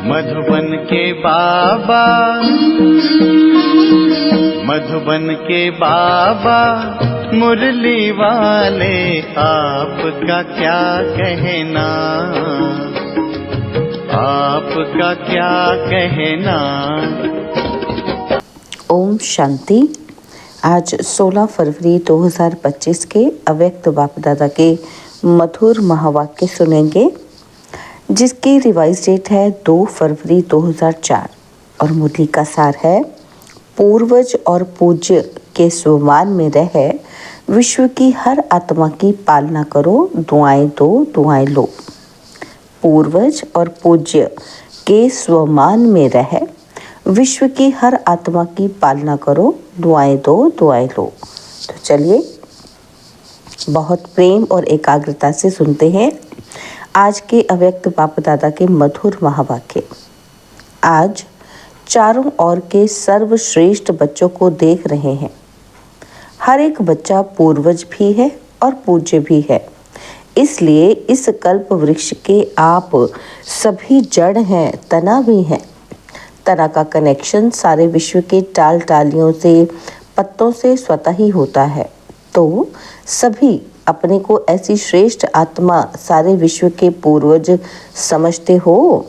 मधुबन के बाबा, मधुबन के बाबा मुरली वाले, आपका क्या कहना, आपका क्या कहना। ओम शांति। आज 16 फरवरी 2025 के अव्यक्त बाप दादा के मधुर महावाक्य सुनेंगे, जिसकी रिवाइज डेट है 2 फरवरी 2004 और मुरली का सार है, पूर्वज और पूज्य के स्वमान में रह विश्व की हर आत्मा की पालना करो, दुआएं दो दुआएं लो। पूर्वज और पूज्य के स्वमान में रह विश्व की हर आत्मा की पालना करो, दुआएं दो दुआएं लो। तो चलिए बहुत प्रेम और एकाग्रता से सुनते हैं आज के अव्यक्त बाप दादा के मधुर महावाक्य। आज चारों ओर के सर्वश्रेष्ठ बच्चों को देख रहे हैं। हर एक बच्चा पूर्वज भी है और पूज्य भी है, इसलिए इस कल्प वृक्ष के आप सभी जड़ हैं, तना भी हैं। तना का कनेक्शन सारे विश्व के टाल टालियों से, पत्तों से स्वतः ही होता है। तो सभी अपने को ऐसी श्रेष्ठ आत्मा, सारे विश्व के पूर्वज समझते हो।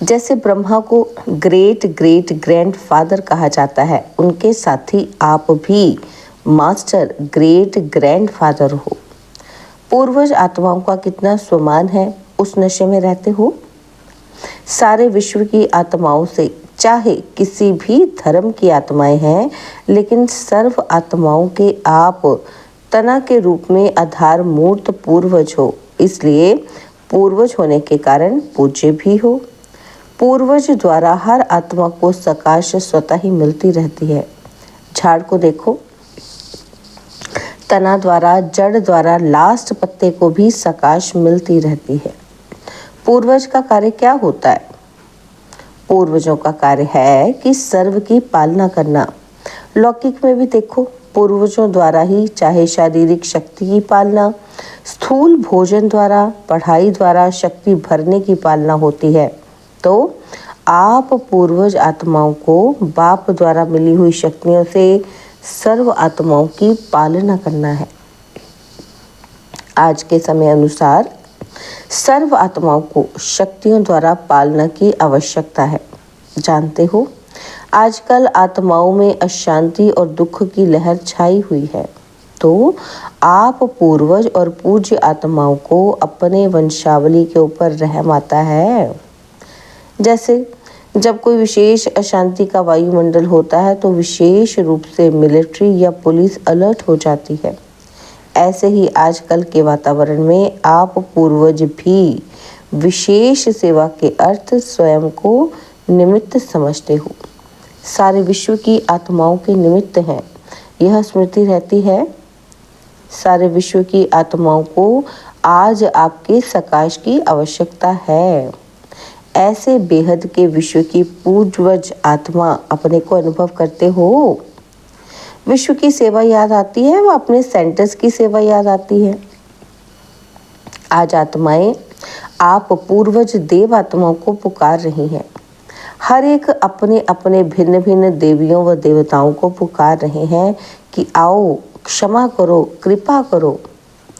जैसे ब्रह्मा को ग्रेट ग्रेट ग्रैंडफादर कहा जाता है, उनके साथ ही आप भी मास्टर ग्रेट ग्रैंडफादर हो। पूर्वज आत्माओं का कितना स्वमान है, उस नशे में रहते हो। सारे विश्व की आत्माओं से, चाहे किसी भी धर्म की आत्माएं हैं, लेकिन सर्व आत्माओं के आप तना के रूप में आधार मूर्त पूर्वज हो, इसलिए पूर्वज होने के कारण पूज्य भी हो। पूर्वज द्वारा हर आत्मा को सकाश स्वतः ही मिलती रहती है। झाड़ को देखो, तना द्वारा, जड़ द्वारा लास्ट पत्ते को भी सकाश मिलती रहती है। पूर्वज का कार्य क्या होता है? पूर्वजों का कार्य है कि सर्व की पालना करना। लौकिक में भी देखो, पूर्वजों द्वारा ही चाहे शारीरिक शक्ति की पालना, स्थूल भोजन द्वारा, पढ़ाई द्वारा शक्ति भरने की पालना होती है। तो आप पूर्वज आत्माओं को बाप द्वारा मिली हुई शक्तियों से सर्व आत्माओं की पालना करना है। आज के समय अनुसार सर्व आत्माओं को शक्तियों द्वारा पालना की आवश्यकता है। जानते हो, आजकल आत्माओं में अशांति और दुख की लहर छाई हुई है। तो आप पूर्वज और पूज्य आत्माओं को अपने वंशावली के ऊपर रहम आता है। जैसे जब कोई विशेष अशांति का वायुमंडल होता है, तो विशेष रूप से मिलिट्री या पुलिस अलर्ट हो जाती है। ऐसे ही आजकल के वातावरण में आप पूर्वज भी विशेष सेवा के अर्थ स्वयं को निमित्त समझते हो। सारे विश्व की आत्माओं के निमित्त हैं, यह स्मृति रहती है। सारे विश्व की आत्माओं को आज आपके सकाश की आवश्यकता है। ऐसे बेहद के विश्व की पूर्वज आत्मा अपने को अनुभव करते हो। विश्व की सेवा याद आती है, वो अपने सेंटर्स की सेवा याद आती है। आज आत्माएं आप पूर्वज देव आत्माओं को पुकार रही हैं। हर एक अपने अपने भिन्न भिन्न देवियों व देवताओं को पुकार रहे हैं कि आओ, क्षमा करो, कृपा करो।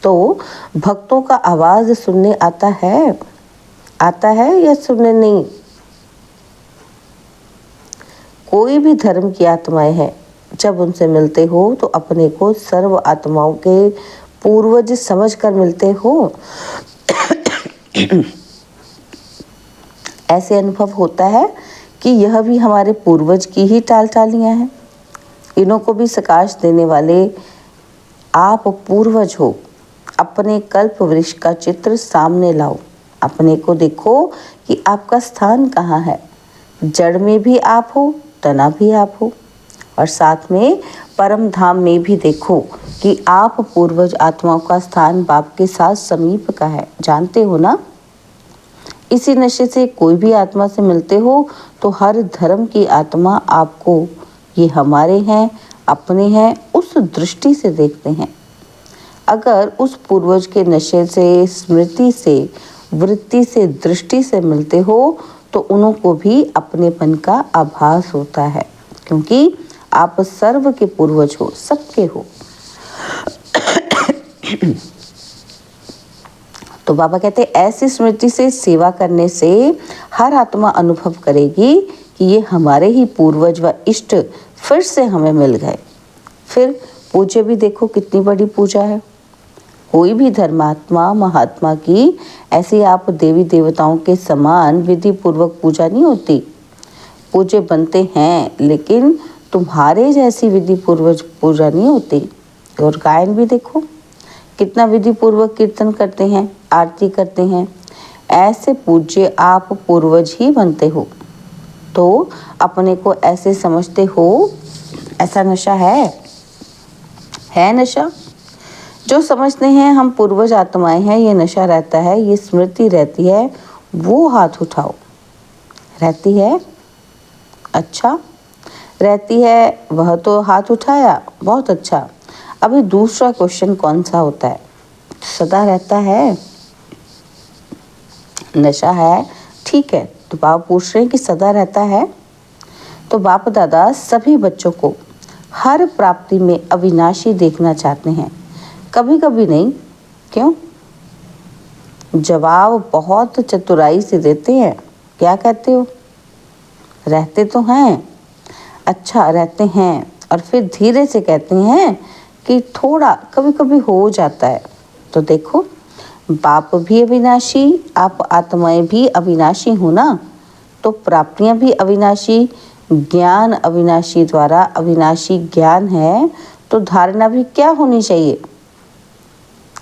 तो भक्तों का आवाज सुनने आता है या सुनने नहीं? कोई भी धर्म की आत्माएं हैं, जब उनसे मिलते हो तो अपने को सर्व आत्माओं के पूर्वज समझकर मिलते हो। ऐसे अनुभव होता है कि यह भी हमारे पूर्वज की ही टालियां हैं। इन्हों को भी सकाश देने वाले आप पूर्वज हो। अपने कल्प वृक्ष का चित्र सामने लाओ, अपने को देखो कि आपका स्थान कहाँ है। जड़ में भी आप हो, तना भी आप हो, और साथ में परम धाम में भी देखो कि आप पूर्वज आत्माओं का स्थान बाप के साथ समीप का है। जानते हो ना? इसी नशे से कोई भी आत्मा से मिलते हो तो हर धर्म की आत्मा आपको ये हमारे हैं, अपने हैं, उस दृष्टि से देखते हैं। अगर उस पूर्वज के नशे से, स्मृति से वृत्ति से, दृष्टि से मिलते हो तो उनको भी अपनेपन का आभास होता है, क्योंकि आप सर्व के पूर्वज हो, सबके हो। तो बाबा कहते हैं ऐसी स्मृति से सेवा करने से हर आत्मा अनुभव करेगी कि ये हमारे ही पूर्वज व इष्ट फिर से हमें मिल गए। फिर पूजा भी देखो कितनी बड़ी पूजा है। कोई भी धर्मात्मा महात्मा की ऐसी आप देवी देवताओं के समान विधि पूर्वक पूजा नहीं होती। पूजे बनते हैं लेकिन तुम्हारे जैसी विधि पूर्वक पूजा नहीं होती। और गायन भी देखो कितना विधि पूर्वक कीर्तन करते हैं, आरती करते हैं। ऐसे पूज्य आप पूर्वज ही बनते हो, तो अपने को ऐसे समझते हो। ऐसा नशा है नशा। जो समझते हैं हम पूर्वज आत्माएं हैं, ये नशा रहता है, ये स्मृति रहती है, वो हाथ उठाओ। रहती है? अच्छा रहती है, वह तो हाथ उठाया, बहुत अच्छा। अभी दूसरा क्वेश्चन कौन सा होता है? सदा रहता है, नशा है, ठीक है। तो बाप पूछ रहे हैं कि सदा रहता है। तो बाप दादा सभी बच्चों को हर प्राप्ति में अविनाशी देखना चाहते हैं, कभी कभी नहीं। क्यों? जवाब बहुत चतुराई से देते हैं। क्या कहते हो? रहते तो हैं, अच्छा रहते हैं, और फिर धीरे से कहते हैं कि थोड़ा कभी कभी हो जाता है। तो देखो बाप भी अविनाशी, आप आत्माएं भी अविनाशी हो ना, तो प्राप्तियां भी अविनाशी, ज्ञान अविनाशी द्वारा अविनाशी ज्ञान है, तो धारणा भी क्या होनी चाहिए?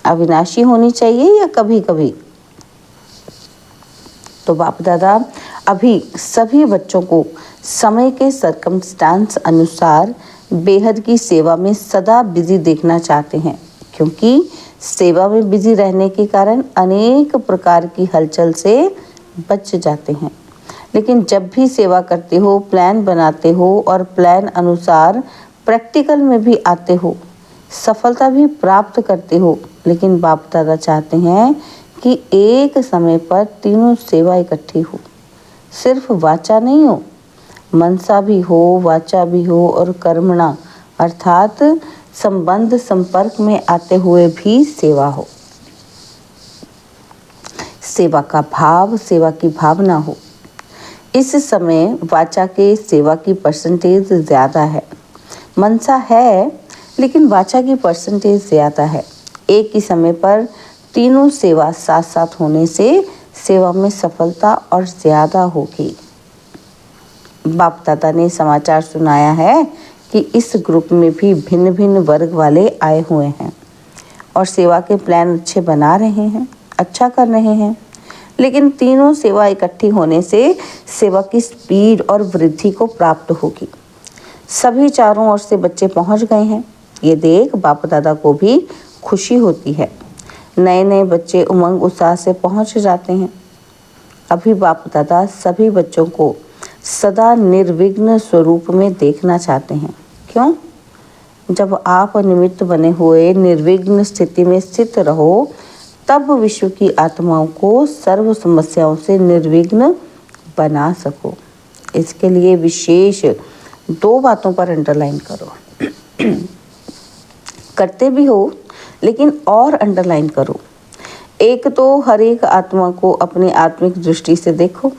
अविनाशी होनी चाहिए या कभी कभी? तो बाप दादा अभी सभी बच्चों को समय के सर्कमस्टांस अनुसार बेहद की सेवा में सदा बिजी देखना चाहते हैं, क्योंकि सेवा में बिजी रहने के कारण अनेक प्रकार की हलचल से बच जाते हैं। लेकिन जब भी सेवा करते हो, प्लान बनाते हो और प्लान अनुसार प्रैक्टिकल में भी आते हो, सफलता भी प्राप्त करते हो। लेकिन बाप दादा चाहते हैं कि एक समय पर तीनों सेवा इकट्ठी हो, सिर्फ वाचा नहीं हो, मनसा भी हो, वाचा भी हो और कर्मणा अर्थात संबंध संपर्क में आते हुए भी सेवा हो। सेवा का भाव, सेवा की भावना हो। इस समय वाचा के सेवा की परसेंटेज ज़्यादा है। मनसा है लेकिन वाचा की परसेंटेज ज़्यादा है। एक ही समय पर तीनों सेवा साथ साथ होने से सेवा में सफलता और ज़्यादा होगी। बाप दादा ने समाचार सुनाया है कि इस ग्रुप में भी भिन्न भिन्न वर्ग वाले आए हुए हैं और सेवा के प्लान अच्छे बना रहे हैं, अच्छा कर रहे हैं। लेकिन तीनों सेवा इकट्ठी होने से सेवा की स्पीड और वृद्धि को प्राप्त होगी। सभी चारों ओर से बच्चे पहुंच गए हैं। ये देख बाप दादा को भी खुशी होती है। नए नए बच्चे उमंग उत्साह से पहुंच जाते हैं। अभी बाप दादा सभी बच्चों को सदा निर्विघ्न स्वरूप में देखना चाहते हैं। क्यों? जब आप निमित्त बने हुए निर्विघ्न स्थिति में स्थित रहो, तब विश्व की आत्माओं को सर्व समस्याओं से निर्विघ्न बना सको। इसके लिए विशेष 2 बातों पर अंडरलाइन करो। करते भी हो लेकिन और अंडरलाइन करो। एक तो हर एक आत्मा को अपनी आत्मिक दृष्टि से देखो,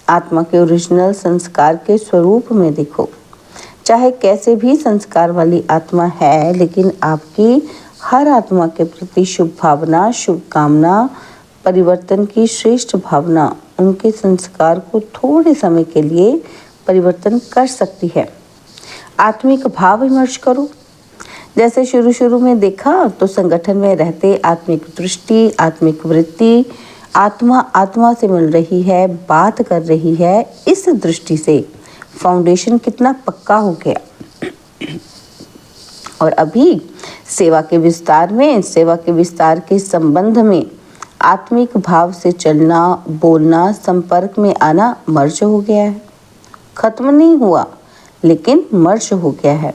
आत्मा के ओरिजिनल संस्कार के स्वरूप में देखो। चाहे कैसे भी संस्कार वाली आत्मा है, लेकिन आपकी हर आत्मा के प्रति शुभ भावना, शुभकामना, परिवर्तन की श्रेष्ठ भावना उनके संस्कार को थोड़े समय के लिए परिवर्तन कर सकती है। आत्मिक भाव विमर्श करो। जैसे शुरू में देखा तो संगठन में रहते आत्मिक दृष्टि, आत्मिक वृत्ति, आत्मा से मिल रही है, बात कर रही है। इस दृष्टि से फाउंडेशन कितना पक्का हो गया। और अभी सेवा के विस्तार के संबंध में आत्मिक भाव से चलना, बोलना, संपर्क में आना मर्ज हो गया है। खत्म नहीं हुआ लेकिन मर्ज हो गया है।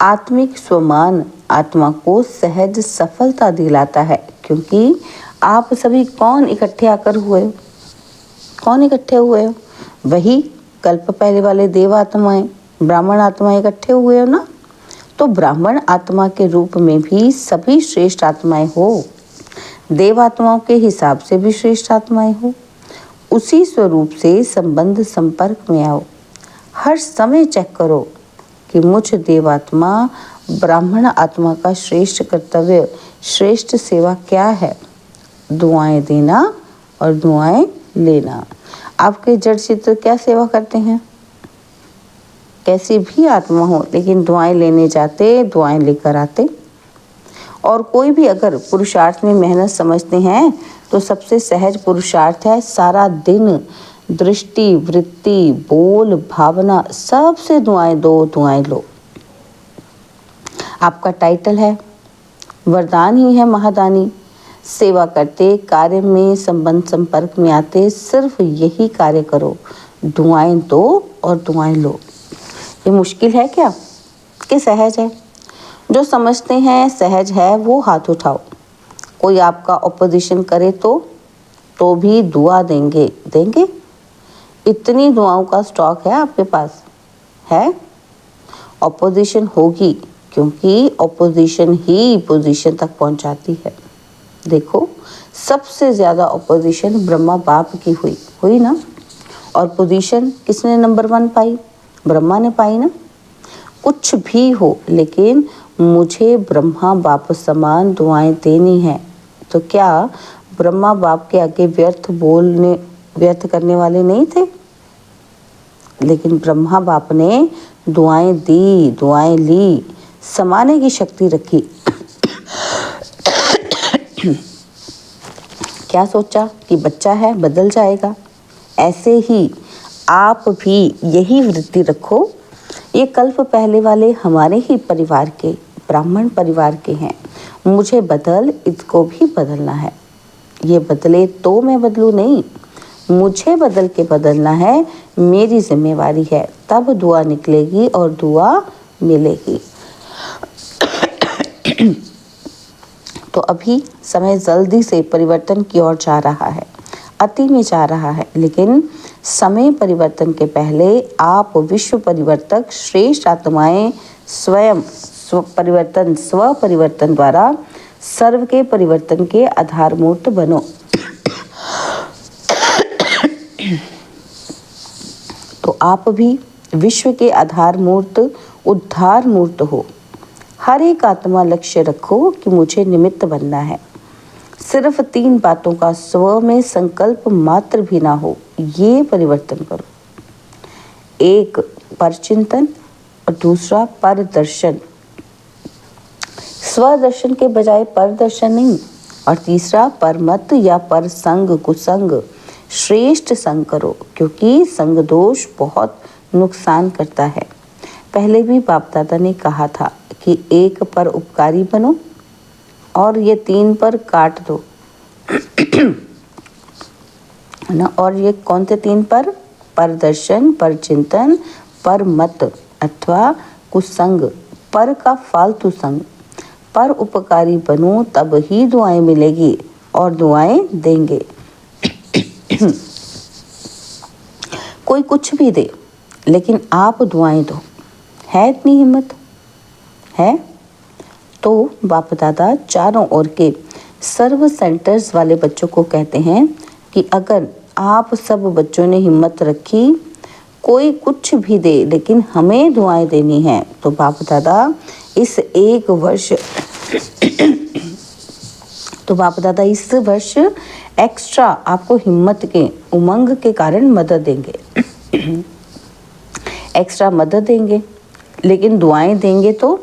आत्मिक स्वमान आत्मा को सहज सफलता दिलाता है, क्योंकि आप सभी कौन इकट्ठे आकर हुए हो? कौन इकट्ठे हुए हो? वही कल्प पहले वाले देव आत्माएं, ब्राह्मण आत्माएं इकट्ठे हुए हो ना। तो ब्राह्मण आत्मा के रूप में भी सभी श्रेष्ठ आत्माएं हो, देव आत्माओं के हिसाब से भी श्रेष्ठ आत्माएं हो। उसी स्वरूप से संबंध संपर्क में आओ। हर समय चेक करो कि मुझ देवात्मा ब्राह्मण आत्मा का श्रेष्ठ कर्तव्य, श्रेष्ठ सेवा क्या है? दुआएं देना और दुआएं लेना। आपके जड़ चित्र क्या सेवा करते हैं? कैसी भी आत्मा हो, लेकिन दुआएं लेने जाते, दुआएं लेकर आते। और कोई भी अगर पुरुषार्थ में मेहनत समझते हैं तो सबसे सहज पुरुषार्थ है सारा दिन दृष्टि, वृत्ति, बोल, भावना सबसे दुआएं दो, दुआएं लो। आपका टाइटल है, वरदान ही है महादानी। सेवा करते, कार्य में संबंध संपर्क में आते, सिर्फ यही कार्य करो, दुआएं दो और दुआएं लो। ये मुश्किल है क्या कि सहज है? जो समझते हैं सहज है वो हाथ उठाओ। कोई आपका ऑपोजिशन करे तो भी दुआ देंगे। इतनी दुआओं का स्टॉक है आपके पास है। ऑपोजिशन होगी क्योंकि ऑपोजिशन ही पोजीशन तक पहुंचाती है। देखो, सबसे ज़्यादा ऑपोजिशन ब्रह्मा बाप की हुई ना। और पोजीशन किसने नंबर 1 पाई? ब्रह्मा ने पाई ना। कुछ भी हो, लेकिन मुझे ब्रह्मा बाप समान दुआएं देनी है। तो क्या ब्रह्मा बाप के आगे व्यर्थ करने वाले नहीं थे? लेकिन ब्रह्मा बाप ने दुआएं दी, दुआएं ली, समाने की शक्ति रखी। क्या सोचा कि बच्चा है बदल जाएगा? ऐसे ही आप भी यही वृत्ति रखो। ये कल्प पहले वाले हमारे ही परिवार के, ब्राह्मण परिवार के हैं। मुझे बदल, इसको भी बदलना है। ये बदले तो मैं बदलूं नहीं, मुझे बदल के बदलना है, मेरी जिम्मेवारी है। तब दुआ निकलेगी और दुआ मिलेगी। तो अभी समय जल्दी से परिवर्तन की ओर जा रहा है, अति में जा रहा है। लेकिन समय परिवर्तन के पहले आप विश्व परिवर्तक श्रेष्ठ आत्माएं स्वयं स्व परिवर्तन द्वारा सर्व के परिवर्तन के आधार मूर्त बनो। तो आप भी विश्व के आधार मूर्त, उद्धार मूर्त हो। हर एक आत्मा लक्ष्य रखो कि मुझे निमित्त बनना है। सिर्फ 3 बातों का स्व में संकल्प मात्र भी ना हो, ये परिवर्तन करो। 1 परचिंतन और दूसरा परदर्शन। स्वदर्शन के बजाय परदर्शन नहीं। और तीसरा परमत या परसंग, कुसंग, श्रेष्ठ संग करो, क्योंकि संग दोष बहुत नुकसान करता है। पहले भी बाप दादा ने कहा था कि 1 पर उपकारी बनो और ये 3 पर काट दो ना। और ये कौन से 3 पर? परदर्शन, परचिंतन, परमत अथवा कुसंग, पर का फालतू संग। पर उपकारी बनो तब ही दुआएं मिलेगी और दुआएं देंगे। कोई कुछ भी दे, लेकिन आप दुआएं दो। है इतनी हिम्मत? है? तो बाप दादा चारों ओर के सर्व सेंटर्स वाले बच्चों को कहते हैं कि अगर आप सब बच्चों ने हिम्मत रखी, कोई कुछ भी दे लेकिन हमें दुआएं देनी है, तो बाप दादा इस 1 वर्ष एक्स्ट्रा आपको हिम्मत के उमंग के कारण मदद देंगे। एक्स्ट्रा मदद देंगे, लेकिन दुआएं देंगे तो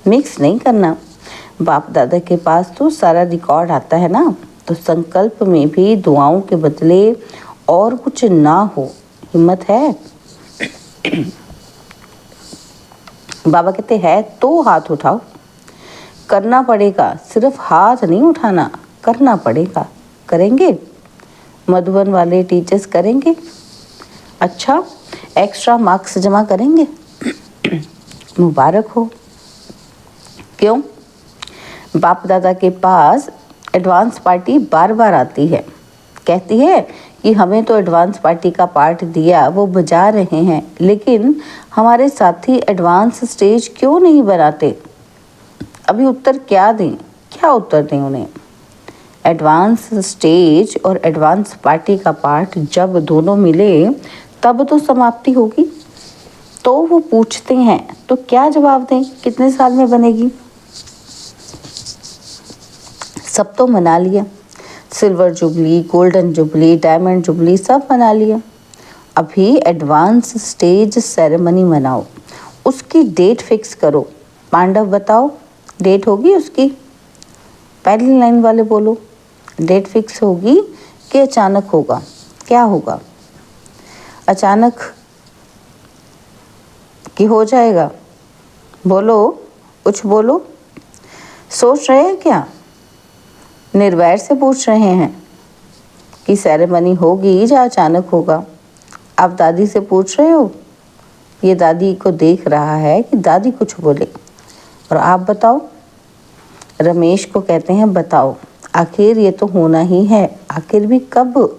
मिक्स नहीं करना। बाप दादा के पास तो सारा रिकॉर्ड आता है ना। तो संकल्प में भी दुआओं के बदले और कुछ ना हो। हिम्मत है? बाबा कहते हैं तो हाथ उठाओ। करना पड़ेगा, सिर्फ हाथ नहीं उठाना, करना पड़ेगा। करेंगे? मधुबन वाले टीचर्स करेंगे? अच्छा, एक्स्ट्रा मार्क्स जमा करेंगे? मुबारक हो। क्यों? बाप दादा के पास एडवांस पार्टी बार बार आती है, कहती है कि हमें तो एडवांस पार्टी का पार्ट दिया, वो बजा रहे हैं, लेकिन हमारे साथी एडवांस स्टेज क्यों नहीं बनाते? अभी उत्तर क्या दें, क्या उत्तर दें उन्हें? एडवांस स्टेज और एडवांस पार्टी का पार्ट जब दोनों मिले तब तो समाप्ति होगी। तो वो पूछते हैं, तो क्या जवाब दें, कितने साल में बनेगी? सब तो मना लिया, silver jubilee, golden jubilee, diamond jubilee सब मना लिया। अभी एडवांस स्टेज सेरेमनी मनाओ, उसकी डेट फिक्स करो। पांडव बताओ, डेट होगी उसकी? पहली लाइन वाले बोलो, डेट फिक्स होगी कि अचानक होगा? क्या होगा? अचानक कि हो जाएगा? बोलो, कुछ बोलो। सोच रहे हैं क्या? निर्वैर से पूछ रहे हैं कि सेरेमनी होगी या अचानक होगा? आप दादी से पूछ रहे हो, ये दादी को देख रहा है कि दादी कुछ बोले। और आप बताओ? रमेश को कहते हैं बताओ, आखिर ये तो होना ही है, आखिर भी कब?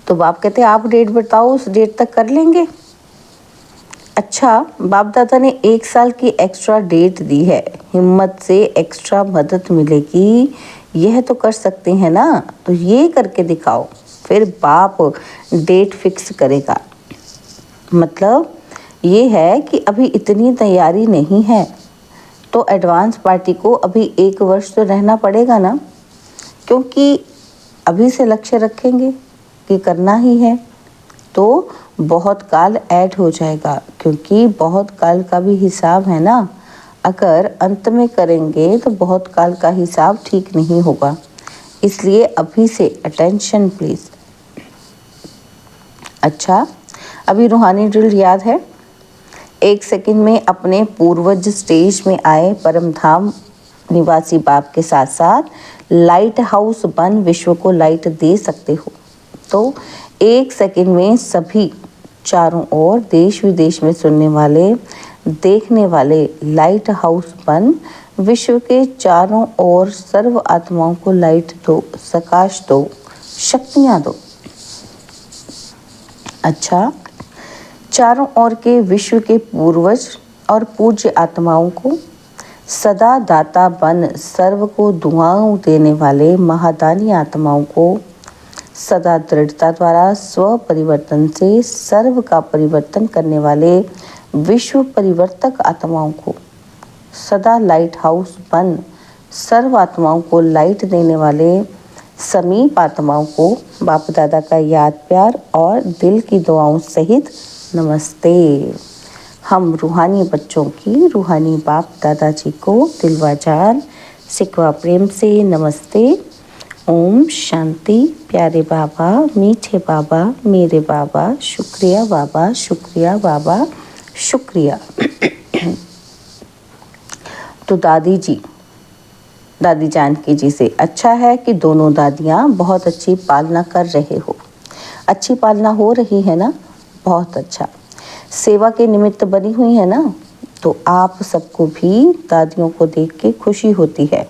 तो बाप कहते हैं आप डेट बताओ, उस डेट तक कर लेंगे। अच्छा, बाप दादा ने 1 साल की एक्स्ट्रा डेट दी है, हिम्मत से एक्स्ट्रा मदद मिलेगी, यह तो कर सकते हैं ना, तो ये करके दिखाओ, फिर बाप डेट फिक्स करेगा। मतलब ये है कि अभी इतनी तैयारी नहीं है, तो एडवांस पार्टी को अभी 1 वर्ष तो रहना पड़ेगा ना, क्योंकि अभी से लक्ष्य रखेंगे कि करना ही है, तो बहुत काल ऐड हो जाएगा, क्योंकि बहुत काल का भी हिसाब है ना। अगर अंत में करेंगे तो बहुत काल का हिसाब ठीक नहीं होगा, इसलिए अभी से अटेंशन प्लीज। अच्छा, अभी रूहानी ड्रिल याद है? 1 सेकंड में अपने पूर्वज स्टेज में आए परम धाम निवासी बाप के साथ साथ लाइट हाउस बन विश्व को लाइट दे सकते हो। तो 1 सेकंड में सभी चारों ओर देश विदेश में सुनने वाले, देखने वाले लाइट हाउस बन विश्व के चारों ओर सर्व आत्माओं को लाइट दो, प्रकाश दो, शक्तियाँ दो। अच्छा, चारों ओर के विश्व के पूर्वज और पूज्य आत्माओं को सदा दाता बन सर्व को दुआओं देने वाले महादानी आत्माओं को सदा दृढ़ता द्वारा स्व परिवर्तन से सर्व का परिवर्तन करने वाले विश्व परिवर्तक आत्माओं को सदा लाइट हाउस बन सर्व आत्माओं को लाइट देने वाले समीप आत्माओं को बाप दादा का याद प्यार और दिल की दुआओं सहित नमस्ते। हम रूहानी बच्चों की रूहानी बाप दादाजी को दिलवाजार सिकवा प्रेम से नमस्ते। ओम शांति। प्यारे बाबा, मीठे बाबा, मेरे बाबा, शुक्रिया बाबा, शुक्रिया बाबा, शुक्रिया। तो दादी जानकी जी से अच्छा है कि दोनों दादियाँ बहुत अच्छी पालना कर रहे हो। अच्छी पालना हो रही है ना, बहुत अच्छा। सेवा के निमित्त बनी हुई है ना, तो आप सबको भी दादियों को देख के खुशी होती है,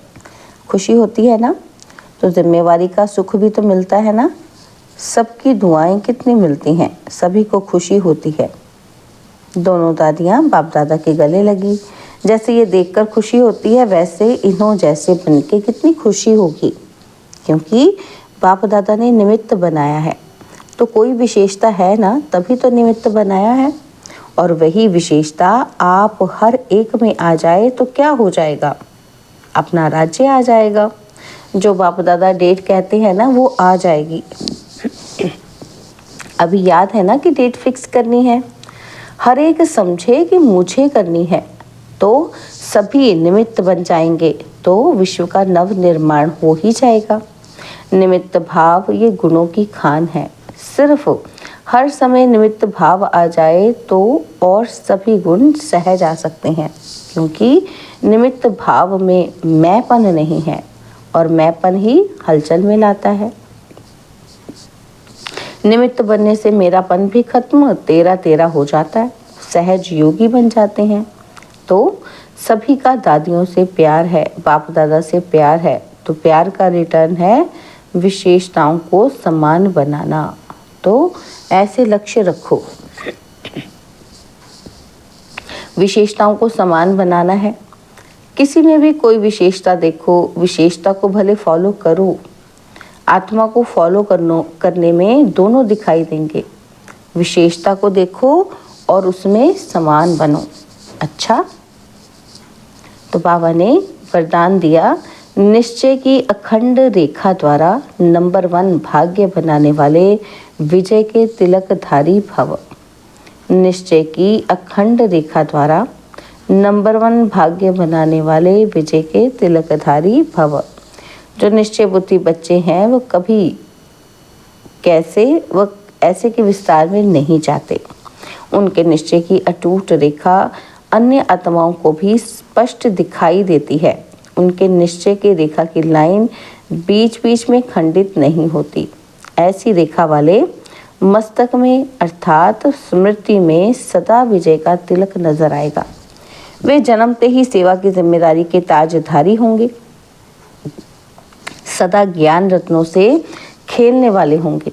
खुशी होती है ना। तो जिम्मेवारी का सुख भी तो मिलता है ना, सबकी दुआएं कितनी मिलती हैं, सभी को खुशी होती है। दोनों दादियाँ बाप दादा के गले लगी, जैसे ये देखकर खुशी होती है, वैसे इन्हों जैसे बनके कितनी खुशी होगी, क्योंकि बाप दादा ने निमित्त बनाया है। तो कोई विशेषता है ना, तभी तो निमित्त बनाया है, और वही विशेषता आप हर एक में आ जाए तो क्या हो जाएगा, अपना राज्य आ जाएगा। जो बाप दादा डेट कहते हैं ना, वो आ जाएगी। अभी याद है ना कि डेट फिक्स करनी है, हर एक समझे कि मुझे करनी है, तो सभी निमित्त बन जाएंगे, तो विश्व का नव निर्माण हो ही जाएगा। निमित्त भाव ये गुणों की खान है, सिर्फ हर समय निमित्त भाव आ जाए तो और सभी गुण सहज आ सकते हैं, क्योंकि निमित्त भाव में मैंपन नहीं है, और मैंपन ही हलचल में लाता है। निमित्त बनने से मेरापन भी खत्म, तेरा तेरा हो जाता है, सहज योगी बन जाते हैं। तो सभी का दादियों से प्यार है, बाप दादा से प्यार है, तो प्यार का रिटर्न है विशेषताओं को समान बनाना। तो ऐसे लक्ष्य रखो, विशेषताओं को समान बनाना है। किसी में भी कोई विशेषता देखो, विशेषता को भले फॉलो करो, आत्मा को फॉलो करने में दोनों दिखाई देंगे। विशेषता को देखो और उसमें समान बनो। अच्छा, तो बाबा ने वरदान दिया, निश्चय की अखंड रेखा द्वारा नंबर 1 भाग्य बनाने वाले विजय के तिलकधारी भव। निश्चय की अखंड रेखा द्वारा नंबर 1 भाग्य बनाने वाले विजय के तिलकधारी भव। जो निश्चय बुद्धि बच्चे हैं वो कभी ऐसे के विस्तार में नहीं जाते। उनके निश्चय की अटूट रेखा अन्य आत्माओं को भी स्पष्ट दिखाई देती है। उनके निश्चय की रेखा की लाइन बीच बीच में खंडित नहीं होती। ऐसी रेखा वाले मस्तक में अर्थात स्मृति में सदा विजय का तिलक नजर आएगा। वे जन्मते ही सेवा की जिम्मेदारी के ताजधारी होंगे, सदा ज्ञान रत्नों से खेलने वाले होंगे,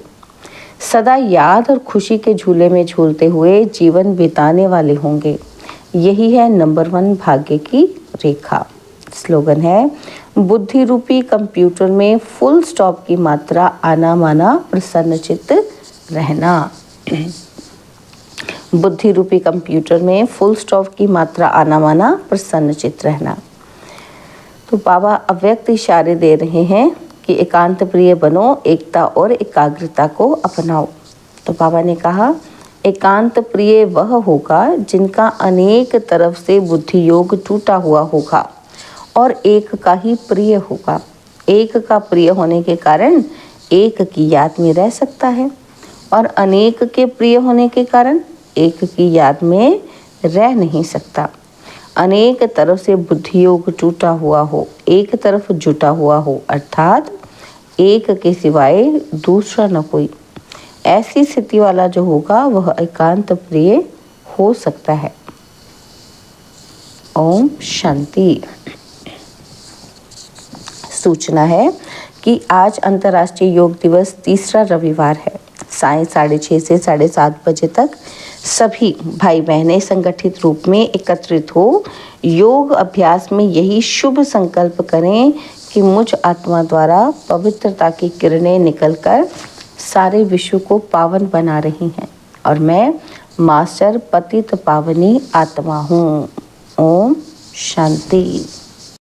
सदा याद और खुशी के झूले में झूलते हुए जीवन बिताने वाले होंगे। यही है नंबर 1 भाग्य की रेखा। स्लोगन है, बुद्धि रूपी कंप्यूटर में फुल स्टॉप की मात्रा आना माना प्रसन्नचित्त रहना। बुद्धि रूपी कंप्यूटर में फुल स्टॉप की मात्रा आना माना प्रसन्नचित्त रहना। तो बाबा अव्यक्त इशारे दे रहे हैं कि एकांत प्रिय बनो, एकता और एकाग्रता को अपनाओ। तो बाबा ने कहा, एकांत प्रिय वह होगा जिनका अनेक तरफ से बुद्धि योग टूटा हुआ होगा और एक का ही प्रिय होगा। एक का प्रिय होने के कारण एक की याद में रह सकता है और अनेक के प्रिय होने के कारण एक की याद में रह नहीं सकता। अनेक तरफ से बुद्धि योग टूटा हुआ हो, एक तरफ जुटा हुआ हो, अर्थात एक के सिवाय दूसरा न कोई, ऐसी स्थिति वाला जो होगा वह एकांत प्रिय हो सकता है। ओम शांति। सूचना है कि आज अंतर्राष्ट्रीय योग दिवस तीसरा रविवार है। सायं 6:30 से 7:30 बजे तक सभी भाई बहनें संगठित रूप में एकत्रित हो योग अभ्यास में यही शुभ संकल्प करें कि मुझ आत्मा द्वारा पवित्रता की किरणें निकलकर सारे विश्व को पावन बना रही हैं और मैं मास्टर पतित पावनी आत्मा हूँ। ओम शांति।